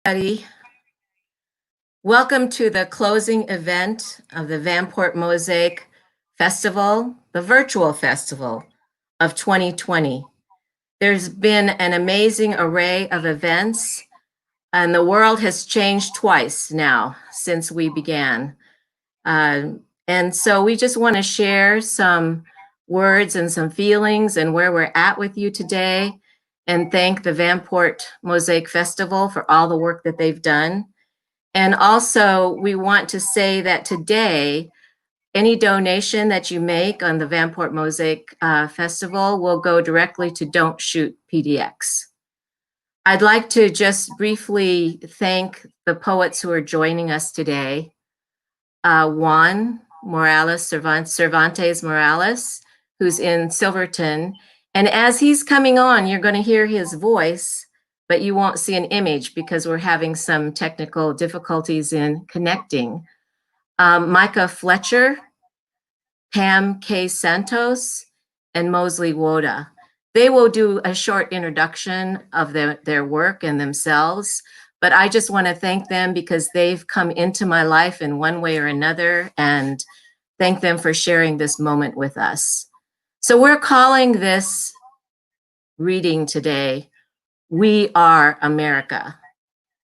Everybody. Welcome to the closing event of the Vanport MOSAIC Festival, the virtual festival of 2020. There's been an amazing array of events, and the world has changed twice now since we began. And so we just want to share some words and some feelings and where we're at with you today, and thank the Vanport MOSAIC Festival for all the work that they've done. And also, we want to say that today, any donation that you make on the Vanport MOSAIC Festival will go directly to Don't Shoot PDX. I'd like to just briefly thank the poets who are joining us today. Juan Morales, Cervantes Morales, who's in Silverton. And as he's coming on, you're going to hear his voice, but you won't see an image because we're having some technical difficulties in connecting. Micah Fletcher, Pam K. Santos, and MOsley WOtta. They will do a short introduction of their work and themselves, but I just want to thank them because they've come into my life in one way or another, and thank them for sharing this moment with us. So we're calling this reading today, We Are America.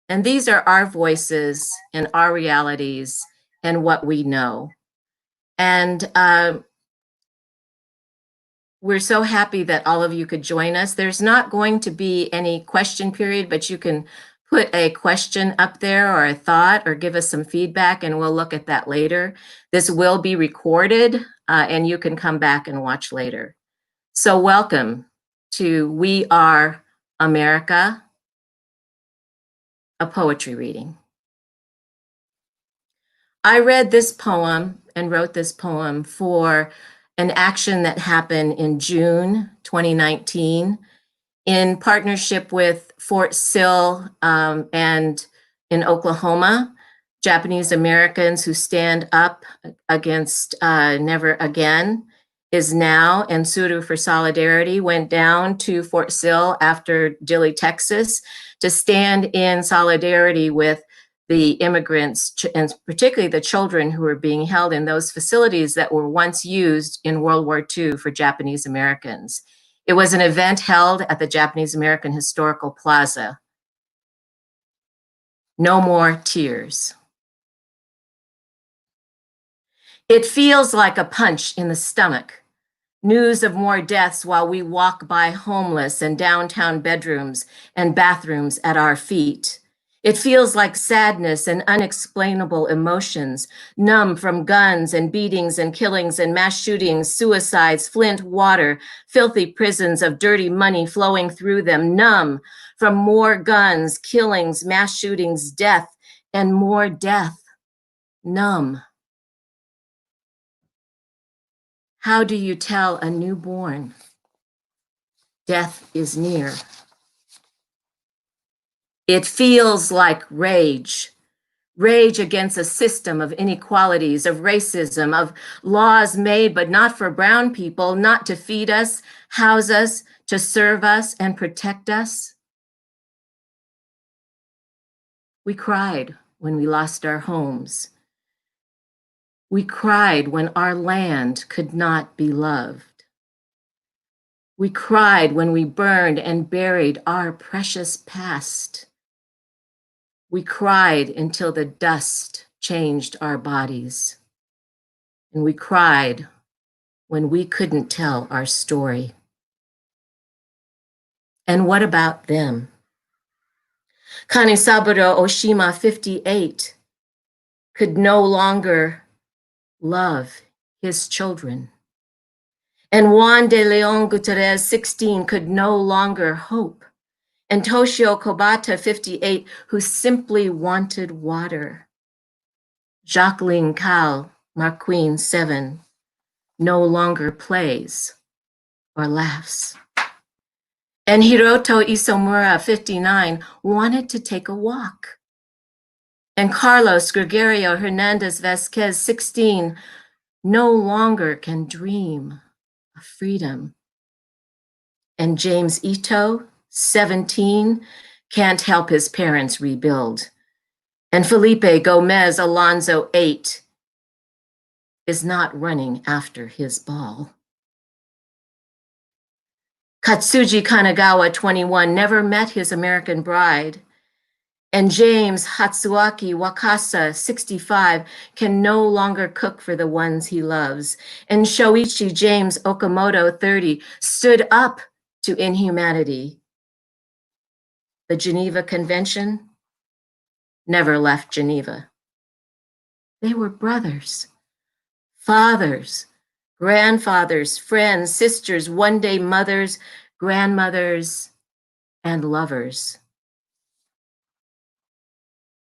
And these are our voices and our realities and what we know. And we're so happy that all of you could join us. There's not going to be any question period, but you can put a question up there or a thought or give us some feedback, and we'll look at that later. This will be recorded, and you can come back and watch later. So welcome to We Are America, a poetry reading. I read this poem and wrote this poem for an action that happened in June 2019 in partnership with Fort Sill and in Oklahoma, Japanese Americans who stand up against Never Again is Now, and Suru for Solidarity went down to Fort Sill after Dilley, Texas, to stand in solidarity with the immigrants, and particularly the children who were being held in those facilities that were once used in World War II for Japanese Americans. It was an event held at the Japanese American Historical Plaza. No more tears. It feels like a punch in the stomach. News of more deaths while we walk by homeless and downtown bedrooms and bathrooms at our feet. It feels like sadness and unexplainable emotions, numb from guns and beatings and killings and mass shootings, suicides, Flint water, filthy prisons of dirty money flowing through them, numb from more guns, killings, mass shootings, death, and more death, numb. How do you tell a newborn death is near? It feels like rage. Rage against a system of inequalities, of racism, of laws made but not for brown people, not to feed us, house us, to serve us, and protect us. We cried when we lost our homes. We cried when our land could not be loved. We cried when we burned and buried our precious past. We cried until the dust changed our bodies. And we cried when we couldn't tell our story. And what about them? Kanesaburo Oshima, 58, could no longer love his children. And Juan de Leon Gutierrez, 16, could no longer hope. And Toshio Kobata, 58, who simply wanted water. Jacqueline Cal, Marqueen, 7, no longer plays or laughs. And Hiroto Isomura, 59, wanted to take a walk. And Carlos Gregorio Hernandez Vasquez, 16, no longer can dream of freedom. And James Ito, 17, can't help his parents rebuild. And Felipe Gomez Alonso 8 is not running after his ball. Katsuji Kanagawa 21 never met his American bride. And James Hatsuaki Wakasa 65 can no longer cook for the ones he loves. And Shoichi James Okamoto 30 stood up to inhumanity. The Geneva Convention never left Geneva. They were brothers, fathers, grandfathers, friends, sisters, one day mothers, grandmothers, and lovers.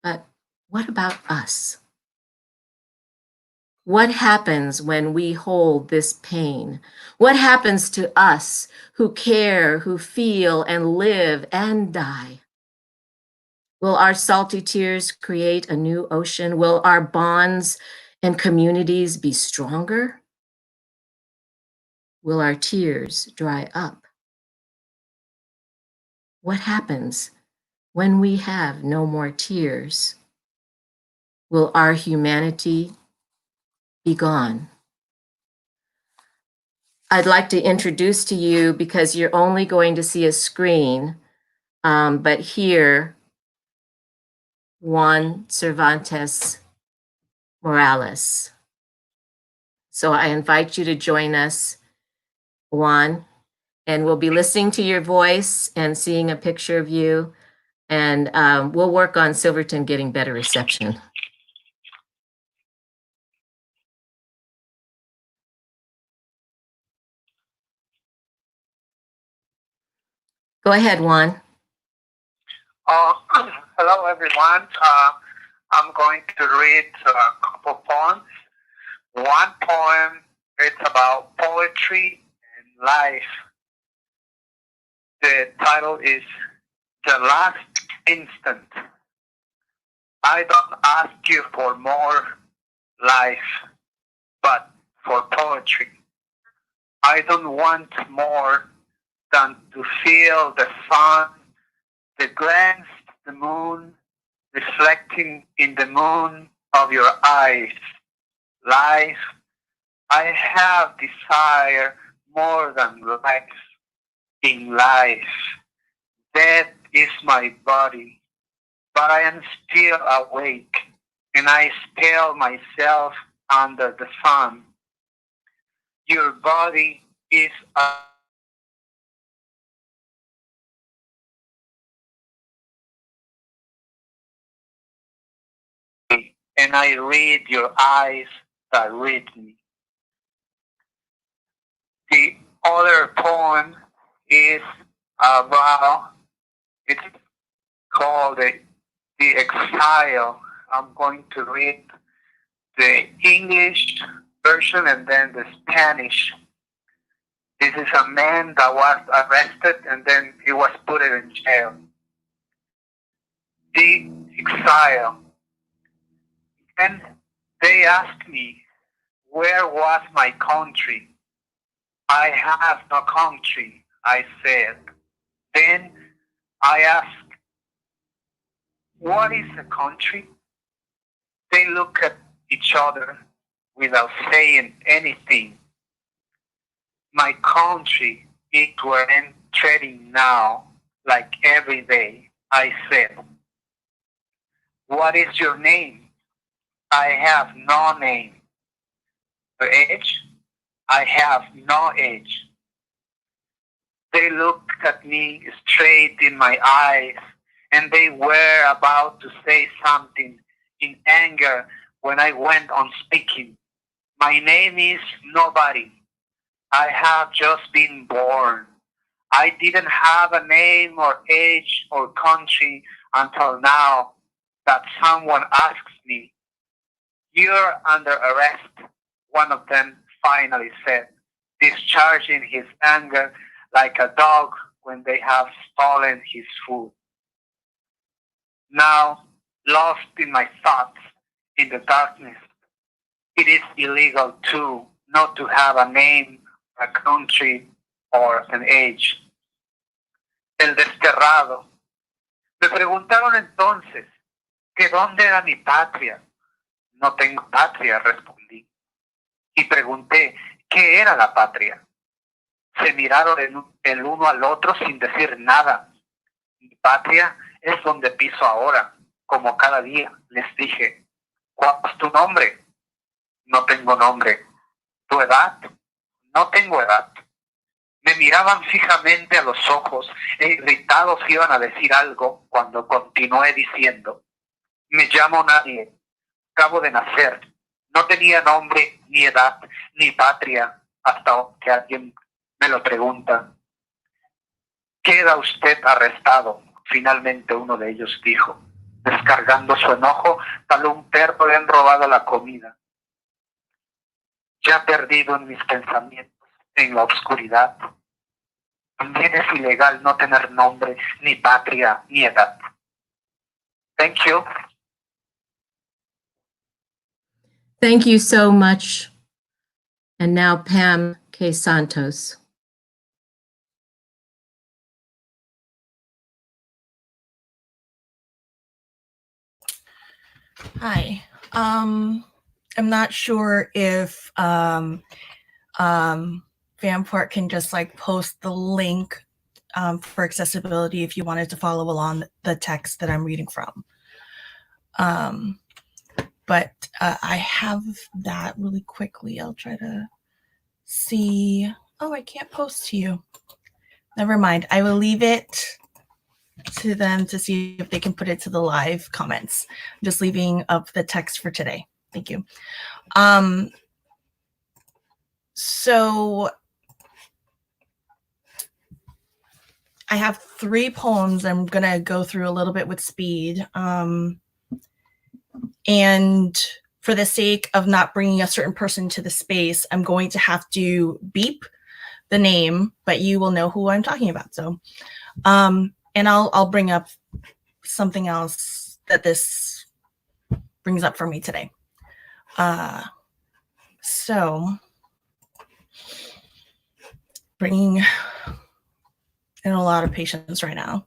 But what about us? What happens when we hold this pain? What happens to us who care, who feel, and live and die? Will our salty tears create a new ocean? Will our bonds and communities be stronger? Will our tears dry up? What happens when we have no more tears? Will our humanity be gone? I'd like to introduce to you, because you're only going to see a screen, but here, Juan Cervantes Morales. So I invite you to join us, Juan, and we'll be listening to your voice and seeing a picture of you, and we'll work on Silverton getting better reception. Go ahead, Juan. Hello, everyone. I'm going to read a couple poems. One poem, it's about poetry and life. The title is The Last Instant. I don't ask you for more life, but for poetry. I don't want more than to feel the sun, the glance, the moon, reflecting in the moon of your eyes. Life, I have desire more than life. In life, death is my body, but I am still awake, and I spell myself under the sun. Your body is a and I read your eyes that read me. The other poem is about, it's called The Exile. I'm going to read the English version and then the Spanish. This is a man that was arrested and then he was put in jail. The Exile. And they asked me, where was my country? I have no country, I said. Then I asked, what is a country? They look at each other without saying anything. My country, it weren't treading now, like every day, I said. What is your name? I have no name. Your age? I have no age. They looked at me straight in my eyes, and they were about to say something in anger when I went on speaking. My name is nobody. I have just been born. I didn't have a name or age or country until now that someone asks me. You're under arrest, one of them finally said, discharging his anger like a dog when they have stolen his food. Now, lost in my thoughts, in the darkness, it is illegal too not to have a name, a country, or an age. El desterrado. Me preguntaron entonces que dónde era mi patria. No tengo patria, respondí. Y pregunté qué era la patria. Se miraron el uno al otro sin decir nada. Mi patria es donde piso ahora, como cada día, les dije. ¿Cuál es tu nombre? No tengo nombre. ¿Tu edad? No tengo edad. Me miraban fijamente a los ojos e irritados iban a decir algo cuando continué diciendo: me llamo nadie, acabo de nacer, no tenía nombre, ni edad, ni patria, hasta que alguien me lo pregunta. ¿Queda usted arrestado? Finalmente uno de ellos dijo, descargando su enojo, tal un perro le han robado la comida. Ya perdido en mis pensamientos, en la oscuridad. También es ilegal no tener nombre, ni patria, ni edad. Thank you. Thank you so much. And now Pam K. Santos. Hi. I'm not sure if Vanport can just like post the link for accessibility if you wanted to follow along the text that I'm reading from. But I have that really quickly. I'll try to see. Oh, I can't post to you. Never mind. I will leave it to them to see if they can put it to the live comments. I'm just leaving up the text for today. Thank you. So I have 3 poems I'm going to go through a little bit with speed. And for the sake of not bringing a certain person to the space, I'm going to have to beep the name, but you will know who I'm talking about. So, and I'll bring up something else that this brings up for me today. So bringing in a lot of patience right now.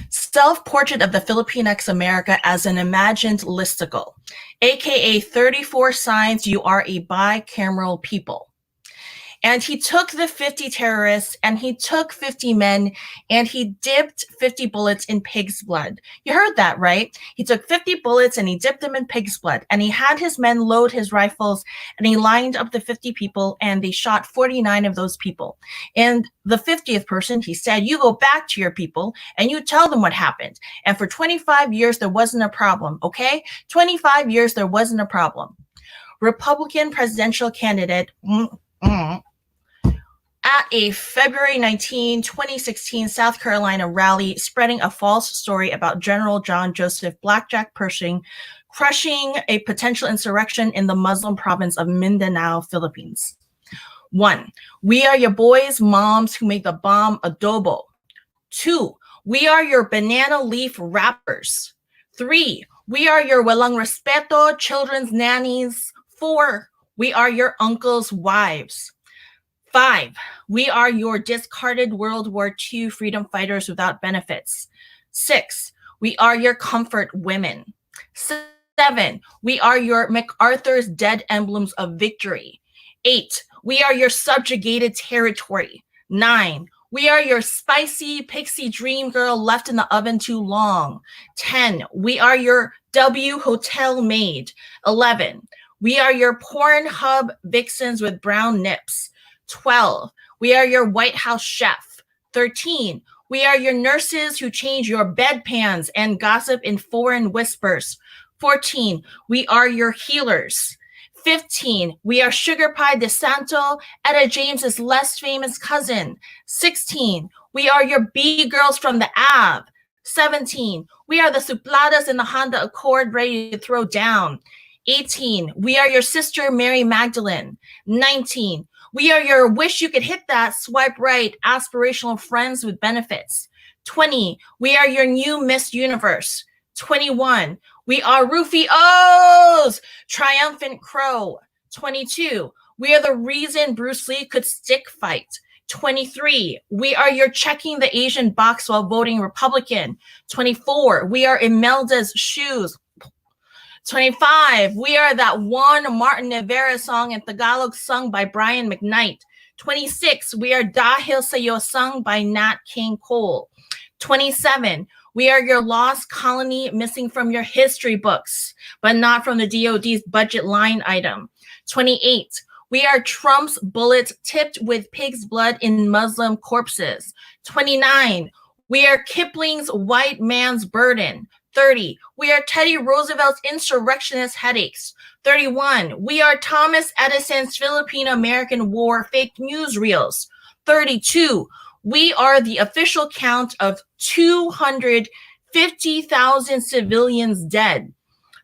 Self-portrait of the Filipinx America as an imagined listicle, aka 34 signs you are a bicameral people. And he took the 50 terrorists and he took 50 men and he dipped 50 bullets in pig's blood. You heard that, right? He took 50 bullets and he dipped them in pig's blood, and he had his men load his rifles and he lined up the 50 people and they shot 49 of those people. And the 50th person, he said, you go back to your people and you tell them what happened. And for 25 years, there wasn't a problem, okay? 25 years, there wasn't a problem. Republican presidential candidate, at a February 19, 2016 South Carolina rally spreading a false story about General John Joseph Blackjack Pershing crushing a potential insurrection in the Muslim province of Mindanao, Philippines. 1, we are your boys' moms who make the bomb adobo. 2, we are your banana leaf rappers. 3, we are your walang respeto children's nannies. 4, we are your uncles' wives. 5, we are your discarded World War II freedom fighters without benefits. 6, we are your comfort women. 7, we are your MacArthur's dead emblems of victory. 8, we are your subjugated territory. 9, we are your spicy pixie dream girl left in the oven too long. 10, we are your W hotel maid. 11, we are your Pornhub vixens with brown nips. 12, we are your White House chef. 13, we are your nurses who change your bedpans and gossip in foreign whispers. 14, we are your healers. 15, we are Sugar Pie de Santo, Etta James's less famous cousin. 16, we are your B-girls from the Ave. 17, we are the Supladas in the Honda Accord ready to throw down. 18, we are your sister Mary Magdalene. 19, we are your wish you could hit that swipe right aspirational friends with benefits. 20, we are your new Miss Universe. 21, we are Rufio's triumphant crow. 22, we are the reason Bruce Lee could stick fight. 23, we are your checking the Asian box while voting Republican. 24, we are Imelda's shoes. 25, we are that Juan Martin Rivera song in Tagalog sung by Brian McKnight. 26, we are Dahil Sa'yo sung by Nat King Cole. 27, we are your lost colony missing from your history books, but not from the DOD's budget line item. 28, we are Trump's bullets tipped with pig's blood in Muslim corpses. 29, we are Kipling's white man's burden. 30, we are Teddy Roosevelt's insurrectionist headaches. 31, we are Thomas Edison's Filipino-American War fake news reels. 32, we are the official count of 250,000 civilians dead.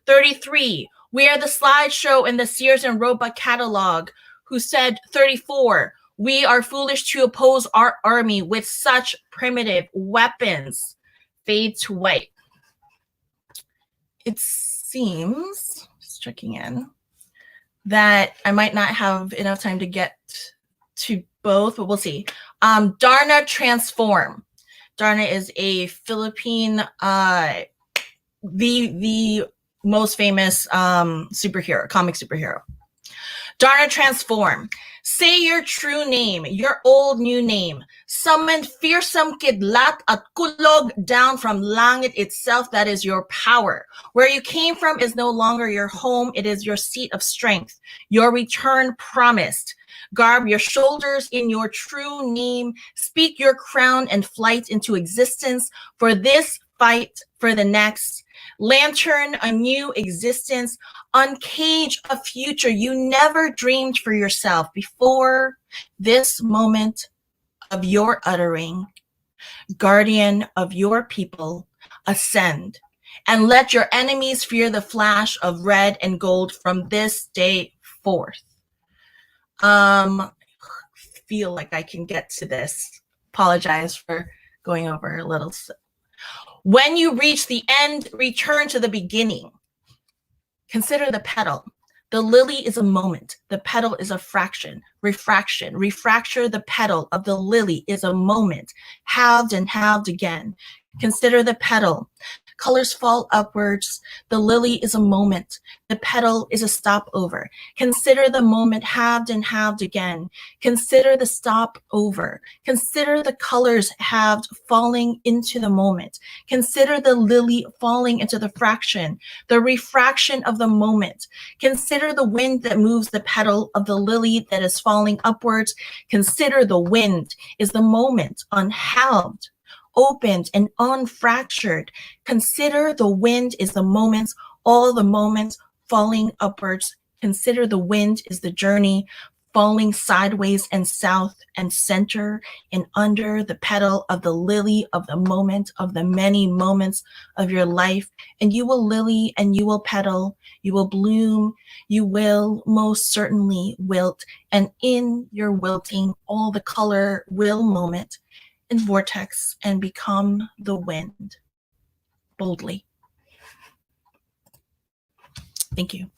33, we are the slideshow in the Sears and Roebuck catalog who said 34, we are foolish to oppose our army with such primitive weapons. Fade to white. It seems, just checking in, that I might not have enough time to get to both, but we'll see. Darna Transform. Darna is a Philippine, the most famous superhero, comic superhero. Darna Transform. Say your true name, your old new name. Summon fearsome kidlat at kulog down from langit itself. That is your power. Where you came from is no longer your home. It is your seat of strength. Your return promised. Garb your shoulders in your true name. Speak your crown and flight into existence. For this fight, for the next. Lantern a new existence. Uncage a future you never dreamed for yourself before this moment of your uttering. Guardian of your people, ascend, and let your enemies fear the flash of red and gold from this day forth. Feel like I can get to this. Apologize for going over a little. When you reach the end, return to the beginning. Consider the petal. The lily is a moment. The petal is a fraction. Refraction. Refracture the petal of the lily is a moment. Halved and halved again. Consider the petal. Colors fall upwards. The lily is a moment. The petal is a stopover. Consider the moment halved and halved again. Consider the stopover. Consider the colors halved falling into the moment. Consider the lily falling into the fraction, the refraction of the moment. Consider the wind that moves the petal of the lily that is falling upwards. Consider the wind is the moment unhalved, opened and unfractured. Consider the wind is the moments, all the moments falling upwards. Consider the wind is the journey falling sideways and south and center and under the petal of the lily of the moment of the many moments of your life. And you will lily and you will petal, you will bloom, you will most certainly wilt. And in your wilting, all the color will moment in vortex and become the wind boldly. Thank you.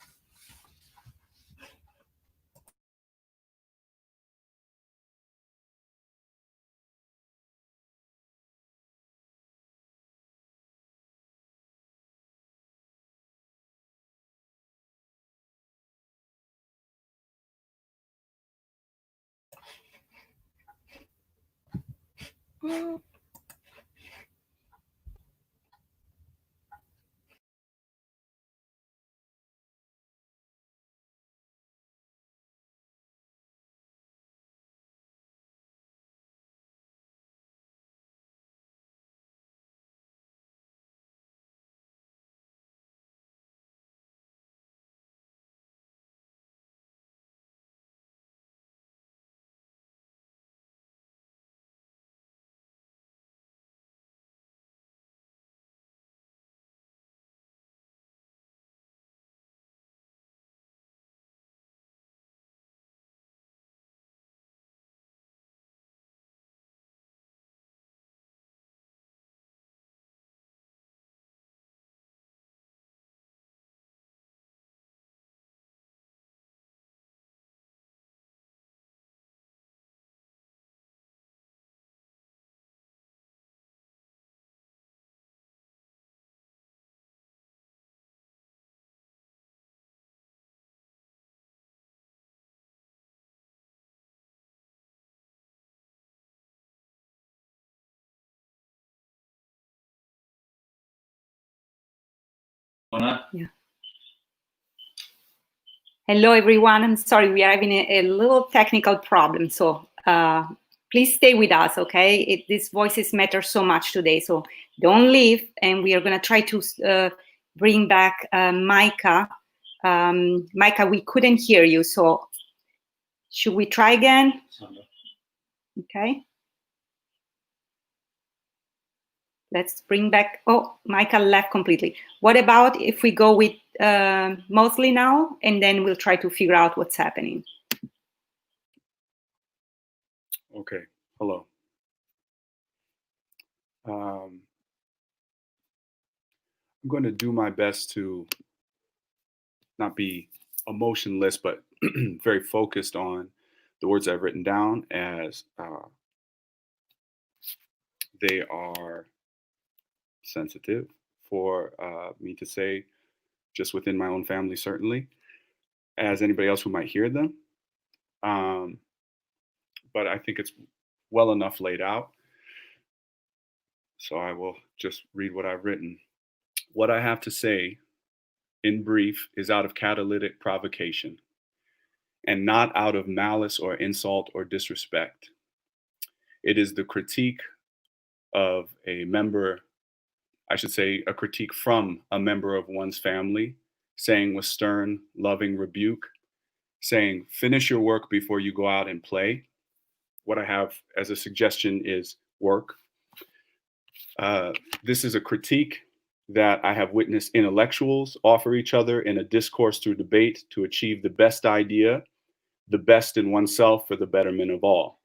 Yeah. Hello, everyone. I'm sorry, we are having a little technical problem. So please stay with us, okay? These voices matter so much today. So don't leave. And we are going to try to bring back Micah. Micah, we couldn't hear you. So should we try again? Okay. Let's bring back, oh, Micah left completely. What about if we go with MOsley now, and then we'll try to figure out what's happening. Okay, hello. I'm going to do my best to not be emotionless, but very focused on the words I've written down, as they are sensitive for me to say, just within my own family, certainly, as anybody else who might hear them. But I think it's well enough laid out. So I will just read what I've written. What I have to say, in brief, is out of catalytic provocation, and not out of malice or insult or disrespect. It is the critique of a member, I should say, a critique from a member of one's family, saying with stern, loving rebuke, saying, finish your work before you go out and play. What I have as a suggestion is work. This is a critique that I have witnessed intellectuals offer each other in a discourse through debate to achieve the best idea, the best in oneself for the betterment of all.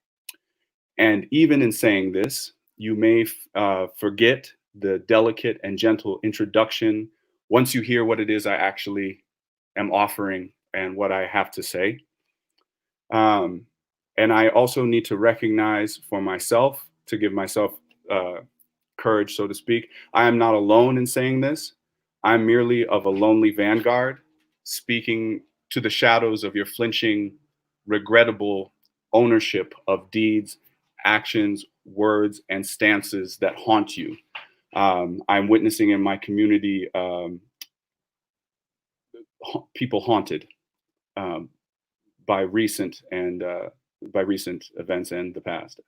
And even in saying this, you may forget the delicate and gentle introduction once you hear what it is I actually am offering and what I have to say. And I also need to recognize for myself, to give myself courage, so to speak, I am not alone in saying this. I'm merely of a lonely vanguard, speaking to the shadows of your flinching, regrettable ownership of deeds, actions, words, and stances that haunt you. I'm witnessing in my community people haunted by recent events and the past.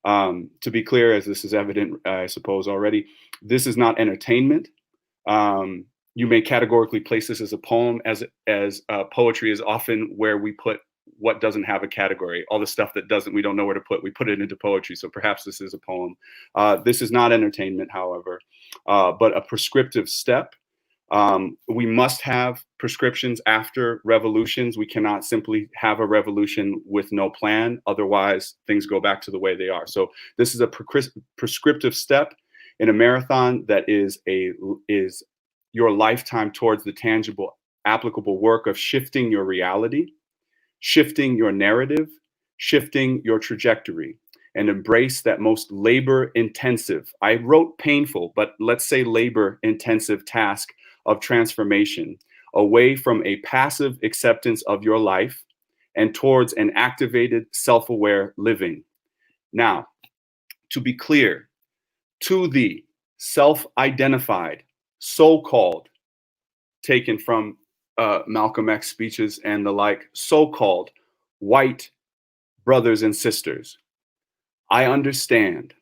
To be clear, as this is evident, I suppose already, this is not entertainment. You may categorically place this as a poem, as poetry is often where we put what doesn't have a category. All the stuff that doesn't, we don't know where to put, we put it into poetry. So perhaps this is a poem. This is not entertainment, however, but a prescriptive step. We must have prescriptions after revolutions. We cannot simply have a revolution with no plan. Otherwise, things go back to the way they are. So this is a prescriptive step in a marathon that is your lifetime towards the tangible, applicable work of shifting your reality, shifting your narrative, shifting your trajectory, and embrace that most labor intensive, I wrote painful, but let's say labor intensive task of transformation away from a passive acceptance of your life and towards an activated, self-aware living. Now, to be clear, to the self-identified, so-called, taken from Malcolm X speeches and the like, so-called white brothers and sisters, I understand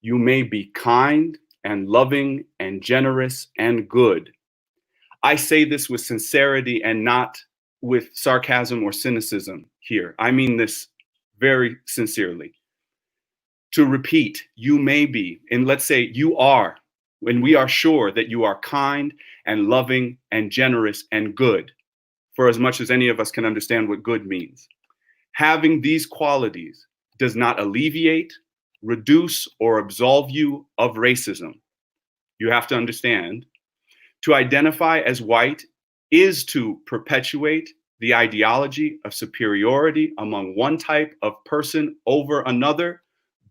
you may be kind and loving and generous and good. I say this with sincerity and not with sarcasm or cynicism here. I mean this very sincerely. To repeat, you may be, and let's say you are, when we are sure that you are kind and loving and generous and good, for as much as any of us can understand what good means. Having these qualities does not alleviate, reduce, or absolve you of racism. You have to understand, to identify as white is to perpetuate the ideology of superiority among one type of person over another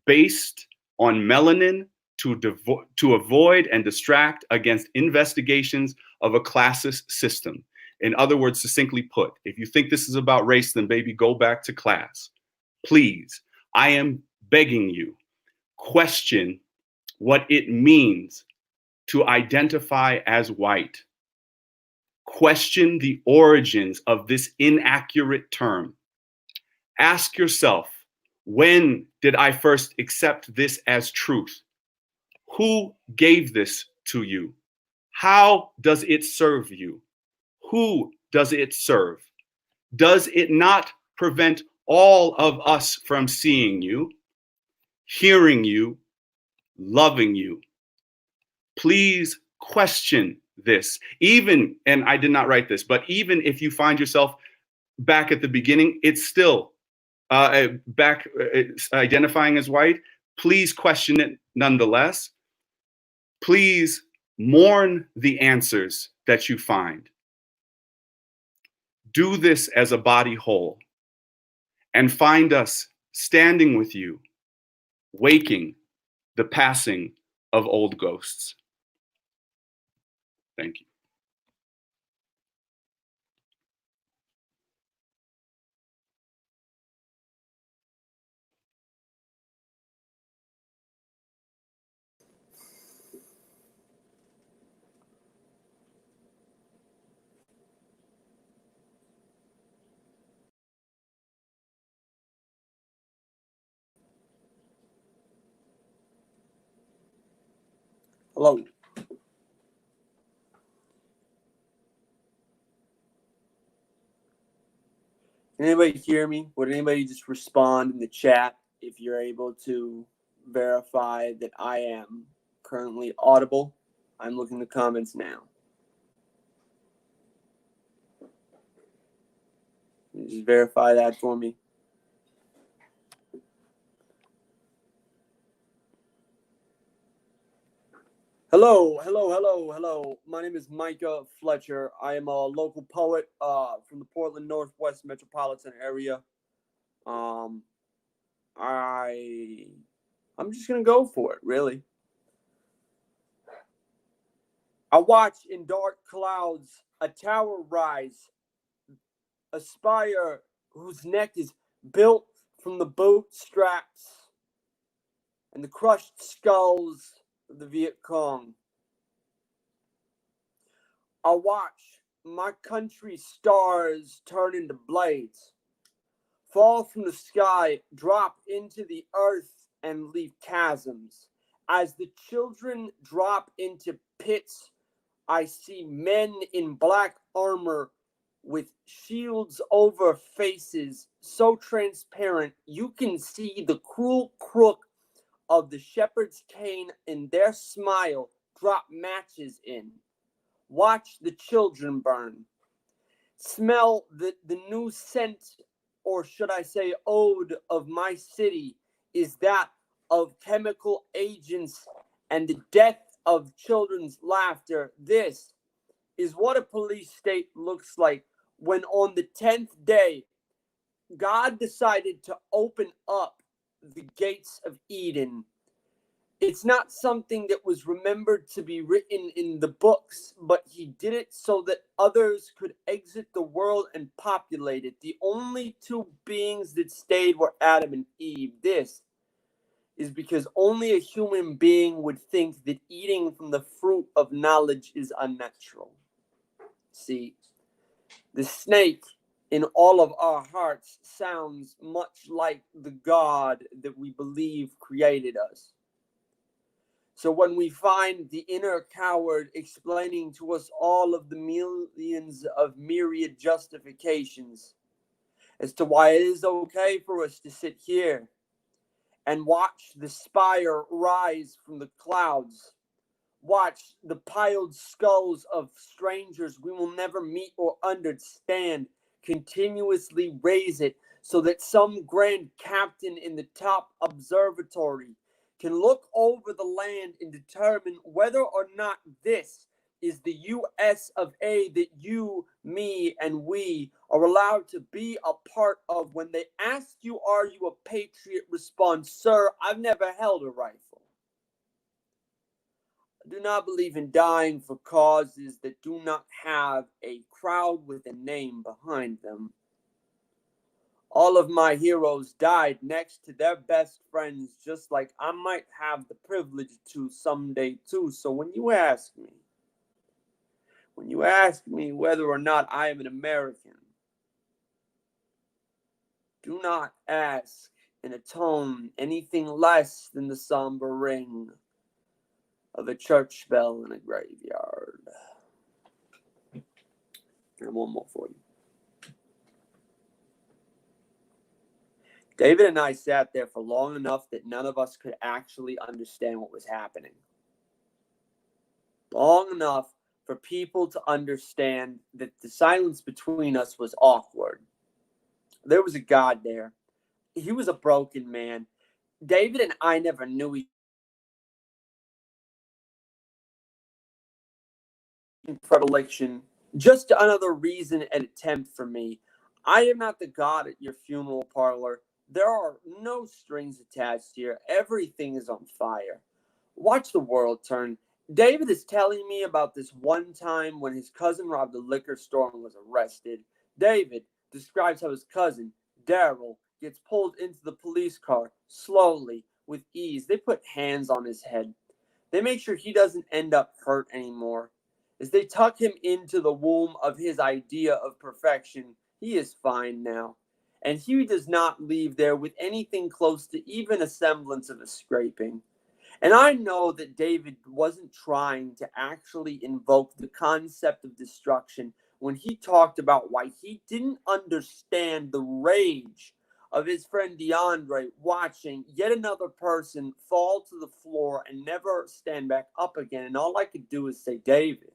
based on melanin to avoid and distract against investigations of a classist system. In other words, succinctly put, if you think this is about race, then baby, go back to class. Please, I am begging you, question what it means to identify as white. Question the origins of this inaccurate term. Ask yourself, when did I first accept this as truth? Who gave this to you? How does it serve you? Who does it serve? Does it not prevent all of us from seeing you, hearing you, loving you? Please question this. Even, and I did not write this, but even if you find yourself back at the beginning, it's still identifying as white, please question it nonetheless. Please mourn the answers that you find. Do this as a body whole and find us standing with you, waking the passing of old ghosts. Thank you. Hello. Can anybody hear me? Would anybody just respond in the chat if you're able to verify that I am currently audible? I'm looking at the comments now. Just verify that for me. Hello. My name is Micah Fletcher. I am a local poet from the Portland Northwest metropolitan area. I'm just gonna go for it, really. I watch in dark clouds a tower rise, a spire whose neck is built from the bootstraps and the crushed skulls of the Viet Cong. I watch my country's stars turn into blades, fall from the sky, drop into the earth, and leave chasms. As the children drop into pits, I see men in black armor with shields over faces so transparent you can see the cruel crook of the shepherd's cane in their smile. Drop matches in. Watch the children burn. Smell the new scent, or should I say ode, of my city is that of chemical agents and the death of children's laughter. This is what a police state looks like when on the 10th day, God decided to open up the gates of Eden. It's not something that was remembered to be written in the books, but he did it so that others could exit the world and populate it. The only two beings that stayed were Adam and Eve. This is because only a human being would think that eating from the fruit of knowledge is unnatural. See, the snake in all of our hearts sounds much like the God that we believe created us. So when we find the inner coward explaining to us all of the millions of myriad justifications as to why it is okay for us to sit here and watch the spire rise from the clouds, watch the piled skulls of strangers we will never meet or understand continuously raise it so that some grand captain in the top observatory can look over the land and determine whether or not this is the US of A that you, me, and we are allowed to be a part of. When they ask you, are you a patriot? Respond, sir, I've never held a rifle. I do not believe in dying for causes that do not have a crowd with a name behind them. All of my heroes died next to their best friends, just like I might have the privilege to someday too. So when you ask me, When you ask me whether or not I am an American, do not ask in a tone anything less than the somber ring of a church bell in a graveyard. And one more for you. David and I sat there for long enough that none of us could actually understand what was happening. Long enough for people to understand that the silence between us was awkward. There was a God there. He was a broken man. David and I never knew each other. Predilection, just another reason and attempt for me. I am not the God at your funeral parlor. There are no strings attached here. Everything is on fire. Watch the world turn. David is telling me about this one time when his cousin robbed a liquor store and was arrested. David describes how his cousin, Daryl, gets pulled into the police car slowly, with ease. They put hands on his head. They make sure he doesn't end up hurt anymore. As they tuck him into the womb of his idea of perfection, he is fine now. And he does not leave there with anything close to even a semblance of a scraping. And I know that David wasn't trying to actually invoke the concept of destruction when he talked about why he didn't understand the rage of his friend DeAndre watching yet another person fall to the floor and never stand back up again. And all I could do is say, David,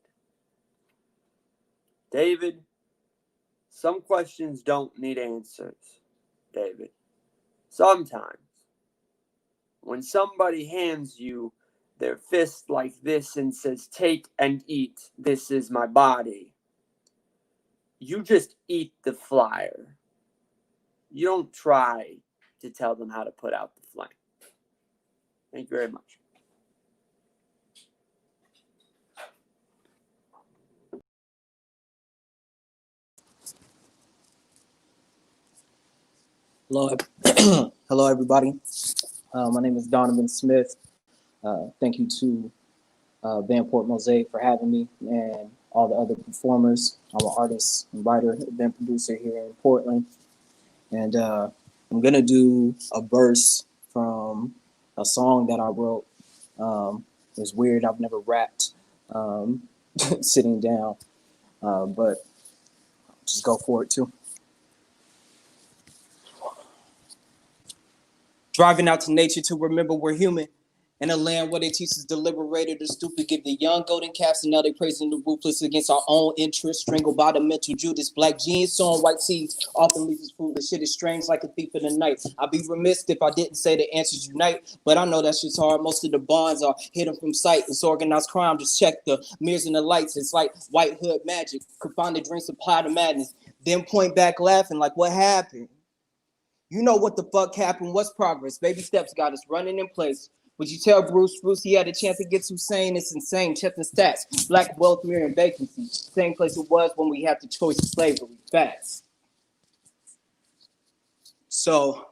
some questions don't need answers, David. Sometimes, when somebody hands you their fist like this and says, take and eat, this is my body, you just eat the flyer. You don't try to tell them how to put out the flame. Thank you very much. Hello, hello everybody. My name is Donovan Smith. Thank you to Vanport Mosaic for having me and all the other performers. I'm an artist and writer, event producer here in Portland. And I'm gonna do a verse from a song that I wrote. It's weird, I've never rapped sitting down, but just go for it too. Driving out to nature to remember we're human. In a land where they teach us the liberated, the stupid give the young golden calves, and now they praising the ruthless against our own interests, strangled by the mental Judas. Black jeans, sowing white seeds, often leaves us foolish. Shit is strange like a thief in the night. I'd be remiss if I didn't say the answers unite, but I know that shit's hard. Most of the bonds are hidden from sight. It's organized crime, just check the mirrors and the lights. It's like white hood magic, confined to drink supply to madness. Then point back laughing like, what happened? You know what the fuck happened? What's progress? Baby steps got us running in place. Would you tell Bruce he had a chance to get too sane? It's insane. Check the stats. Black wealth, mirror, and vacancy. Same place it was when we had the choice of slavery. Facts. So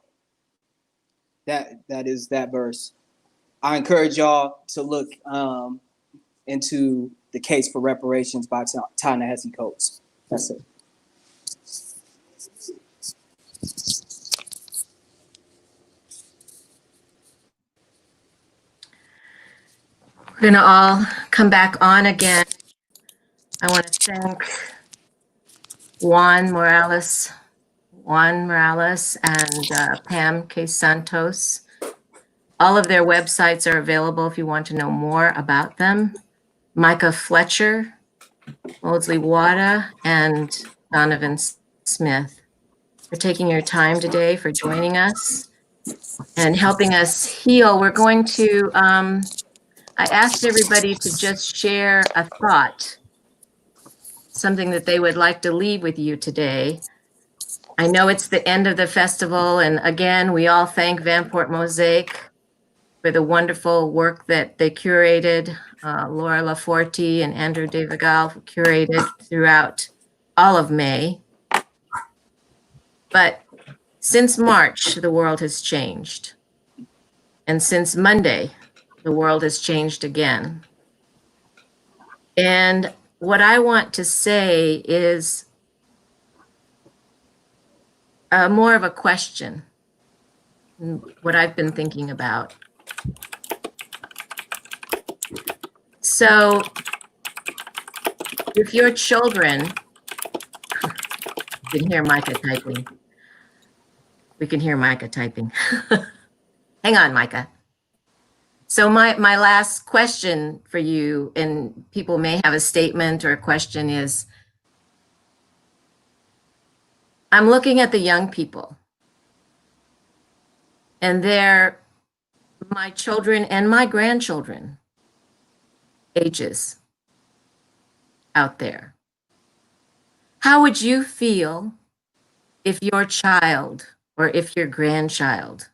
that is that verse. I encourage y'all to look into The Case for Reparations by Ta-Nehisi Coates. That's it. We're going to all come back on again. I want to thank Juan Morales and Pam K. Santos. All of their websites are available if you want to know more about them. Micah Fletcher, MOsley WOtta, and Donovan Smith, for taking your time today, for joining us and helping us heal. We're going to, I asked everybody to just share a thought, something that they would like to leave with you today. I know it's the end of the festival, and again, we all thank Vanport Mosaic for the wonderful work that they curated. Laura Forti and Andrew DeVigal curated throughout all of May. But since March, the world has changed. And since Monday, the world has changed again. And what I want to say is more of a question, what I've been thinking about. So if your children, you can hear Micah typing. We can hear Micah typing. Hang on, Micah. So my last question for you, and people may have a statement or a question, is I'm looking at the young people, and they're my children and my grandchildren ages out there. How would you feel if your child or if your grandchild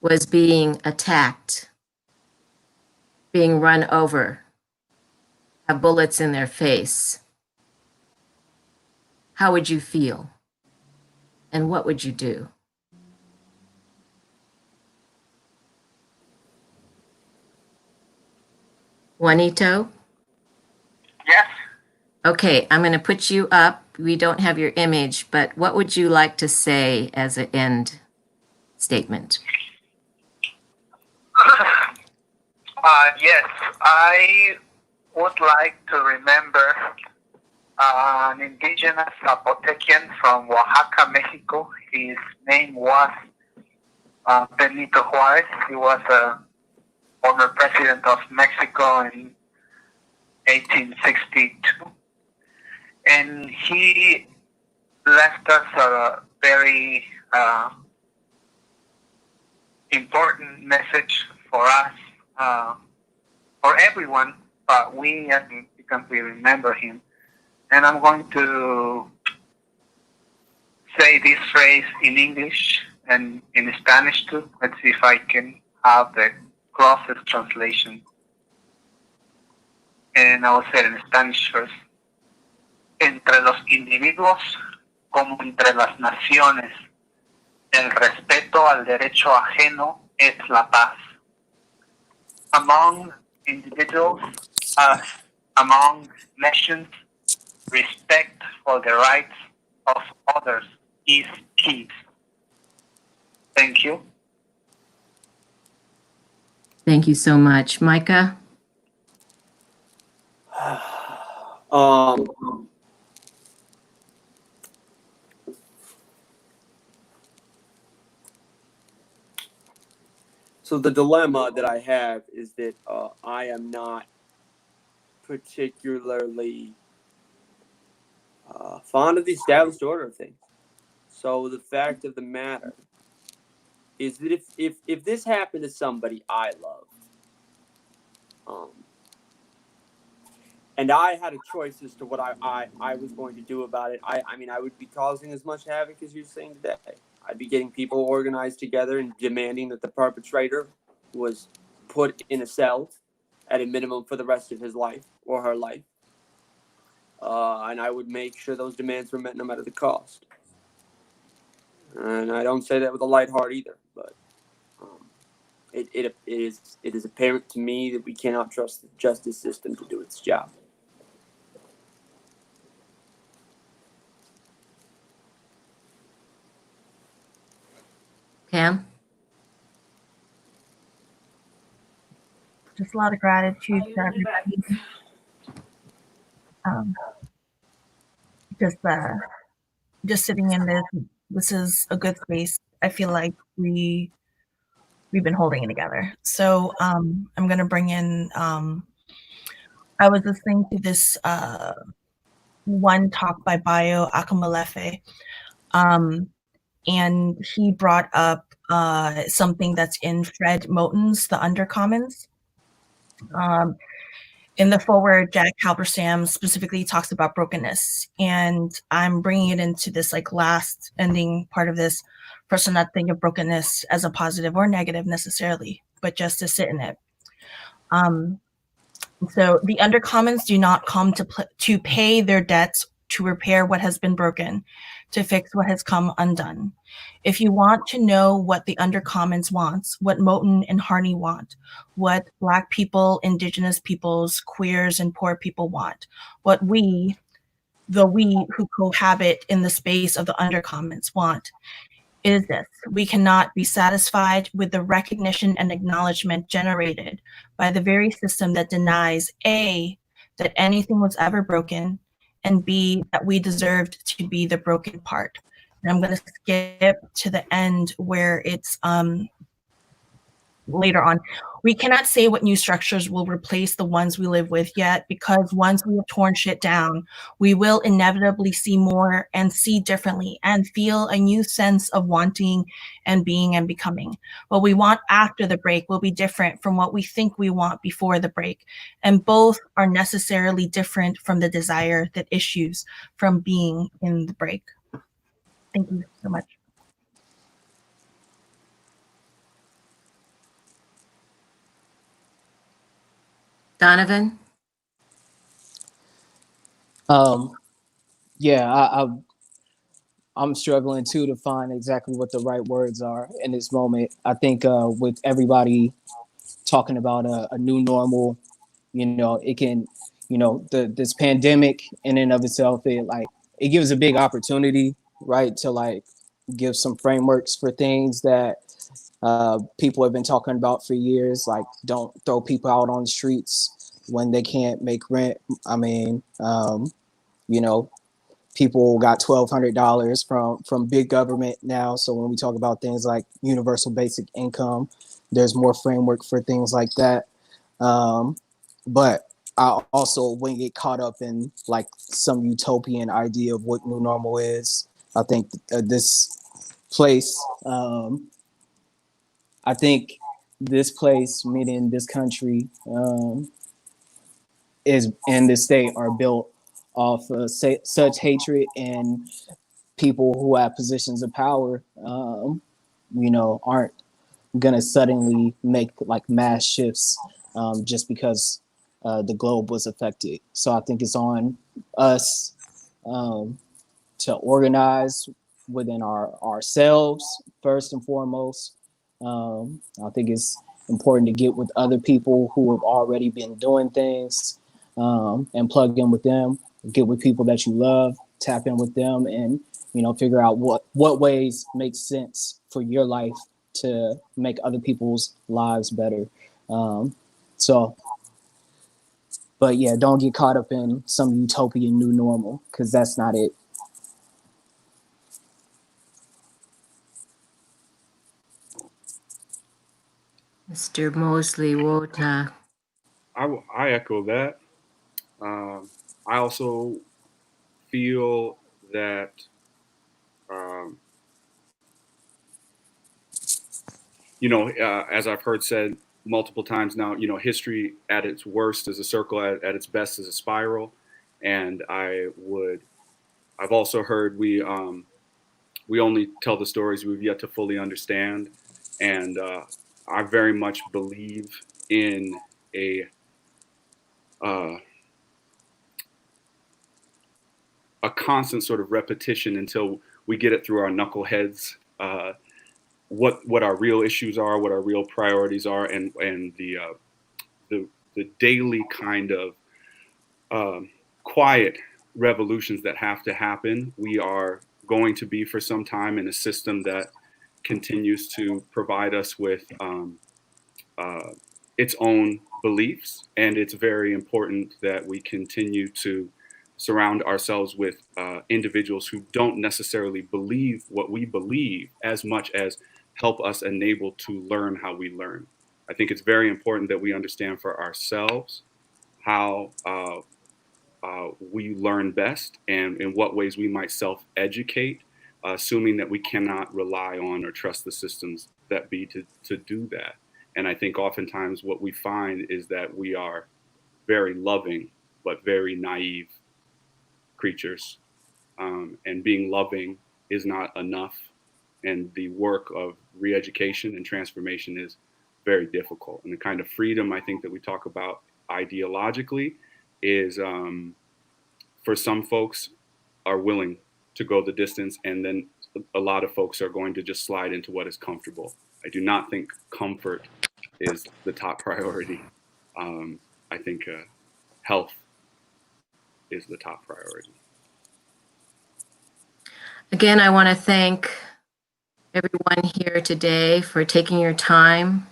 was being attacked, being run over, have bullets in their face? How would you feel? And what would you do? Juanito? Yes. Okay, I'm going to put you up. We don't have your image, but what would you like to say as an end statement? Yes, I would like to remember an indigenous Zapotecan from Oaxaca, Mexico. His name was Benito Juarez. He was a former president of Mexico in 1862. And he left us a very important message for us, for everyone, but we as Mexicans, we remember him. And I'm going to say this phrase in English and in Spanish too. Let's see if I can have the closest translation. And I will say it in Spanish first. Entre los individuos como entre las naciones, el respeto al derecho ajeno es la paz. Among individuals, as among nations, respect for the rights of others is peace. Thank you. Thank you so much. Micah? So the dilemma that I have is that I am not particularly fond of the established order of things. So the fact of the matter is that if this happened to somebody I loved, and I had a choice as to what I was going to do about it, I mean, I would be causing as much havoc as you're saying today. I'd be getting people organized together and demanding that the perpetrator was put in a cell at a minimum for the rest of his life or her life. And I would make sure those demands were met no matter the cost. And I don't say that with a light heart either, but it is apparent to me that we cannot trust the justice system to do its job. Pam? Just a lot of gratitude to everybody. Just sitting in this is a good space. I feel like we've been holding it together. So I'm gonna bring in. I was listening to this one talk by Bayo Akamalefe, and he brought up something that's in Fred Moten's The Undercommons. In the foreword, Jack Halberstam specifically talks about brokenness, and I'm bringing it into this like last ending part of this for us to not think of brokenness as a positive or negative necessarily, but just to sit in it. So the undercommons do not come to pay their debts to repair what has been broken. to fix what has come undone. If you want to know what the Undercommons wants, what Moten and Harney want, what Black people, Indigenous peoples, queers, and poor people want, what we who cohabit in the space of the Undercommons want, is this: we cannot be satisfied with the recognition and acknowledgement generated by the very system that denies A, that anything was ever broken, and B, that we deserved to be the broken part. And I'm going to skip to the end where it's later on. We cannot say what new structures will replace the ones we live with yet, because once we have torn shit down, we will inevitably see more and see differently and feel a new sense of wanting and being and becoming. What we want after the break will be different from what we think we want before the break, and both are necessarily different from the desire that issues from being in the break. Thank you so much. Donovan? Yeah, I'm struggling too to find exactly what the right words are in this moment. I think with everybody talking about a new normal, it can, this pandemic in and of itself, it gives a big opportunity, right, to give some frameworks for things that people have been talking about for years, like don't throw people out on the streets when they can't make rent. I mean, people got $1,200 from big government now. So when we talk about things like universal basic income, there's more framework for things like that. But I also wouldn't get caught up in some utopian idea of what new normal is. I think this place, meaning this country, is and this state are built off such hatred, and people who have positions of power, aren't gonna suddenly make mass shifts just because the globe was affected. So I think it's on us to organize within ourselves first and foremost. I think it's important to get with other people who have already been doing things and plug in with them. Get with people that you love, tap in with them, and figure out what ways make sense for your life to make other people's lives better. But yeah, don't get caught up in some utopian new normal, because that's not it. Mr. MOsley WOTA. I echo that. I also feel that as I've heard said multiple times now, history at its worst is a circle, at its best is a spiral. And I've also heard we only tell the stories we've yet to fully understand. And I very much believe in a constant sort of repetition until we get it through our knuckleheads, what our real issues are, what our real priorities are, and the daily kind of quiet revolutions that have to happen. We are going to be for some time in a system that continues to provide us with its own beliefs, and it's very important that we continue to surround ourselves with individuals who don't necessarily believe what we believe as much as help us enable to learn how we learn. I think it's very important that we understand for ourselves how we learn best and in what ways we might self-educate, assuming that we cannot rely on or trust the systems that be to do that. And I think oftentimes what we find is that we are very loving, but very naive creatures. And being loving is not enough. And the work of re-education and transformation is very difficult. And the kind of freedom I think that we talk about ideologically is, for some folks, are willing to go the distance, and then a lot of folks are going to just slide into what is comfortable. I do not think comfort is the top priority. I think health is the top priority. Again, I want to thank everyone here today for taking your time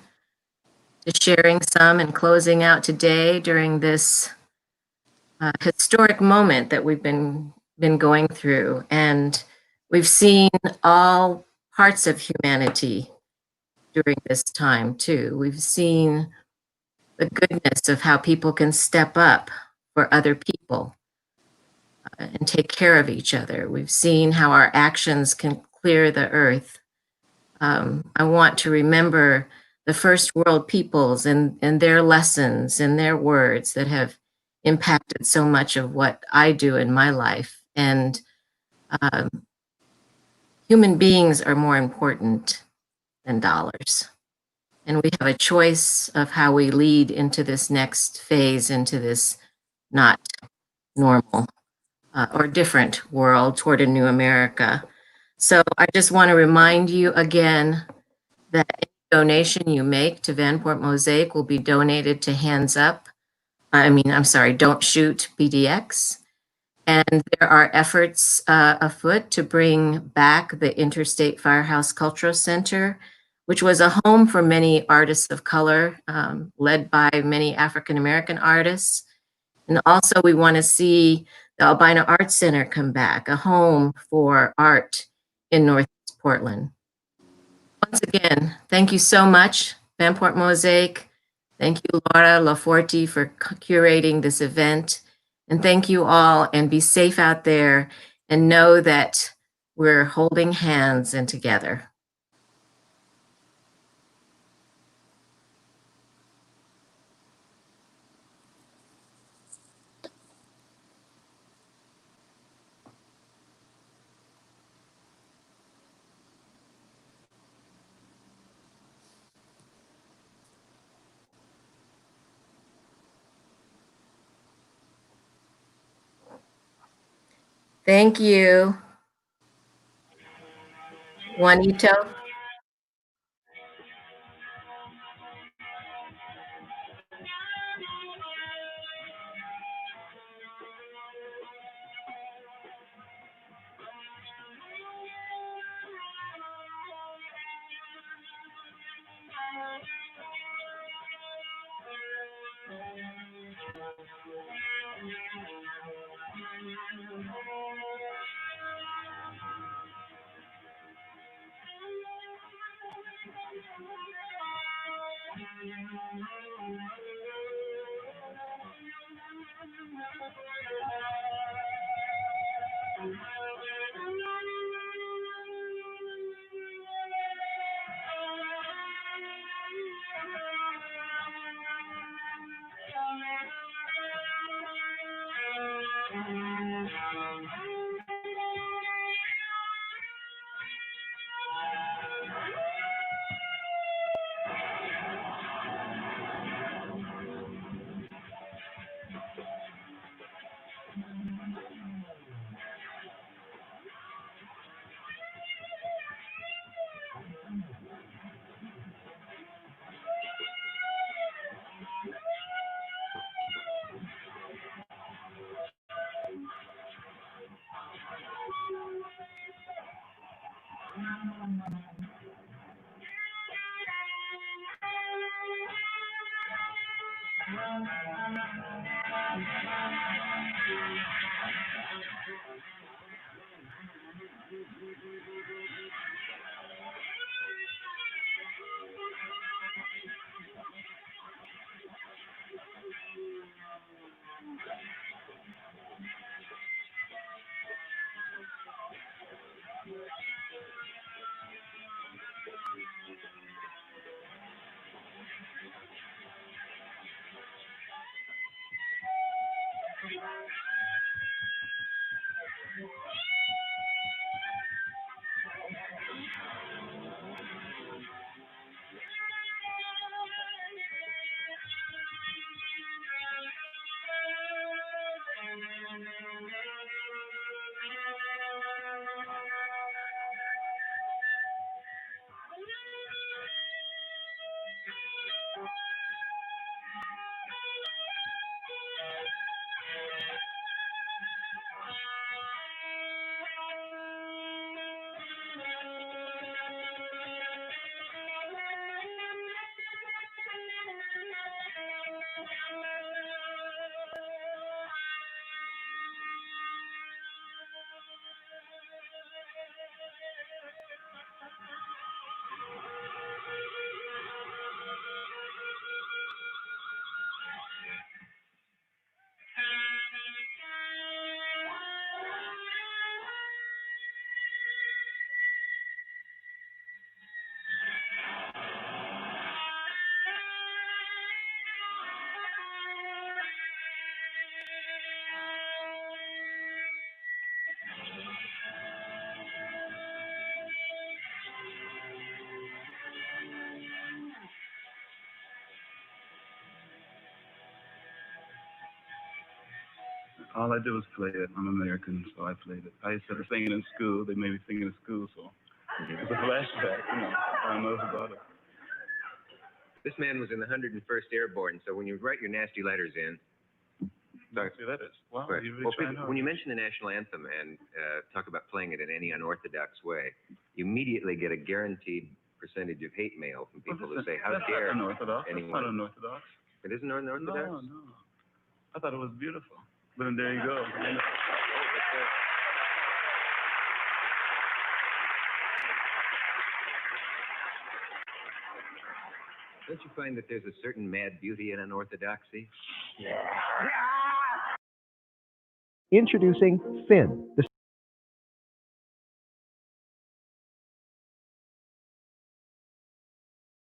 to sharing some and closing out today during this historic moment that we've been going through. And we've seen all parts of humanity during this time too. We've seen the goodness of how people can step up for other people and take care of each other. We've seen how our actions can clear the earth. I want to remember the first world peoples and their lessons and their words that have impacted so much of what I do in my life. And human beings are more important than dollars. And we have a choice of how we lead into this next phase, into this not normal or different world toward a new America. So I just want to remind you again that any donation you make to Vanport Mosaic will be donated to Hands Up. Don't Shoot PDX. And there are efforts afoot to bring back the Interstate Firehouse Cultural Center, which was a home for many artists of color, led by many African-American artists. And also we want to see the Albina Arts Center come back, a home for art in Northeast Portland. Once again, thank you so much, Vanport Mosaic. Thank you, Laura Forti, for curating this event. And thank you all, and be safe out there, and know that we're holding hands and together. Thank you. Juanito. All I did was play it. I'm American, so I played it. I started singing in school. They made me sing in school, so it's a flashback, you know. I know about it. This man was in the 101st Airborne, so when you write your nasty letters in, Nasty letters. Wow, right. you've been Well, trying hard. when you mention the national anthem and talk about playing it in any unorthodox way, you immediately get a guaranteed percentage of hate mail from people who say, "How dare anyone?" That's not unorthodox. It isn't unorthodox? No. I thought it was beautiful. But then there you go. Don't you find that there's a certain mad beauty in unorthodoxy? Introducing Finn, the